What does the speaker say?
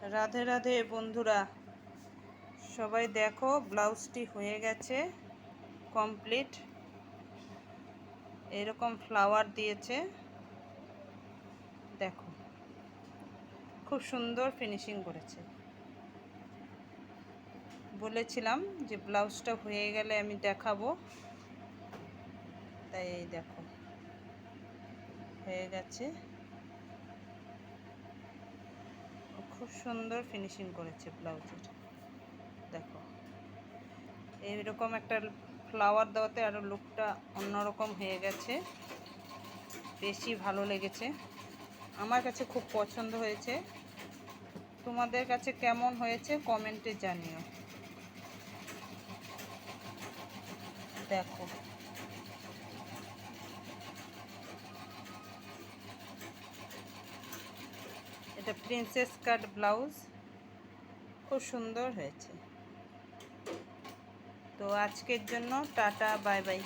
রাধে রাধে বন্ধুরা, সবাই দেখো ব্লাউজটি হয়ে গেছে কমপ্লিট। এরকম ফ্লাওয়ার দিয়েছে, দেখো খুব সুন্দর ফিনিশিং করেছে। বলেছিলাম যে ব্লাউজটা হয়ে গেলে আমি দেখাবো, তাই এই দেখো হয়ে গেছে। খুব সুন্দর ফিনিশিং করেছে ব্লাউজের। দেখো এইরকম একটা ফ্লাওয়ার দেওয়াতে আরও লুকটা অন্যরকম হয়ে গেছে, বেশি ভালো লেগেছে। আমার কাছে খুব পছন্দ হয়েছে। তোমাদের কাছে কেমন হয়েছে কমেন্টে জানিও। দেখো এটা প্রিন্সেস কাট ব্লাউজ, খুব সুন্দর হয়েছে। তো আজকের জন্য টাটা, বাই বাই।